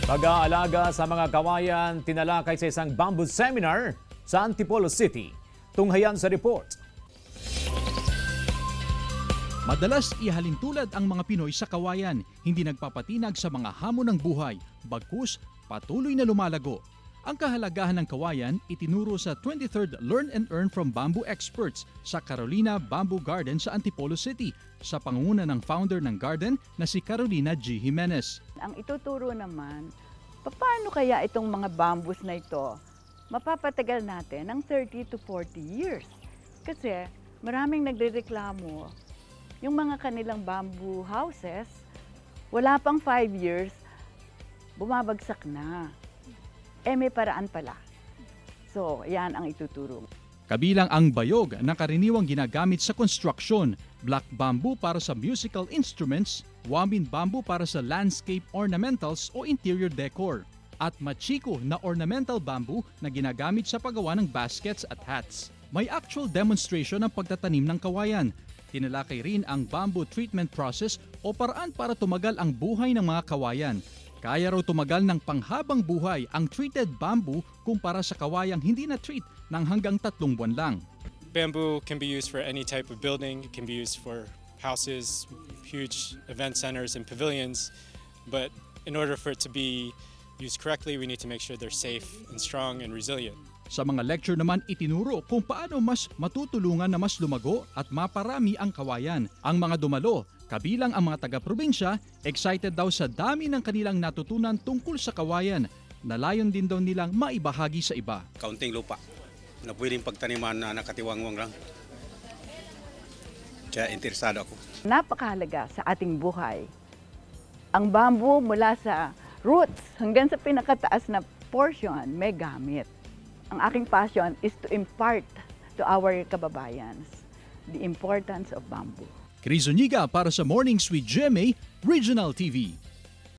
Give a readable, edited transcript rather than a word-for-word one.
Pag-aalaga sa mga kawayan tinalakay sa isang bamboo seminar sa Antipolo City. Tunghayan sa report. Madalas ihalintulad ang mga Pinoy sa kawayan, hindi nagpapatinag sa mga hamon ng buhay, bagkus patuloy na lumalago. Ang kahalagahan ng kawayan itinuro sa 23rd Learn and Earn from Bamboo Experts sa Carolina Bamboo Garden sa Antipolo City sa pangunguna ng founder ng garden na si Carolina G. Jimenez. Ang ituturo naman, paano kaya itong mga bamboos na ito mapapatagal natin ng 30 to 40 years? Kasi maraming nagrereklamo, yung mga kanilang bamboo houses, wala pang 5 years, bumabagsak na. May paraan pala. So, yan ang ituturo. Kabilang ang bayog na karaniwang ginagamit sa construction, black bamboo para sa musical instruments, wamin bamboo para sa landscape ornamentals o interior decor, at machiko na ornamental bamboo na ginagamit sa paggawa ng baskets at hats. May actual demonstration ng pagtatanim ng kawayan. Tinalakay rin ang bamboo treatment process o paraan para tumagal ang buhay ng mga kawayan. Kaya raw tumagal ng panghabang buhay ang treated bamboo kumpara sa kawayang hindi na-treat ng hanggang 3 buwan lang. Bamboo can be used for any type of building. It can be used for houses, huge event centers and pavilions. But in order for it to be used correctly, we need to make sure they're safe and strong and resilient. Sa mga lecture naman itinuro kung paano mas matutulungan na mas lumago at maparami ang kawayan. Ang mga dumalo, kabilang ang mga taga-probinsya, excited daw sa dami ng kanilang natutunan tungkol sa kawayan na layon din daw nilang maibahagi sa iba. Kaunting lupa na pwedeng pagtaniman na nakatiwangwang lang. Kaya interesado ako. Napakahalaga sa ating buhay. Ang bamboo mula sa roots hanggang sa pinakataas na portion may gamit. Ang aking passion is to impart to our kababayans the importance of bamboo. Chris Zuniga para sa Mornings with GMA Regional TV.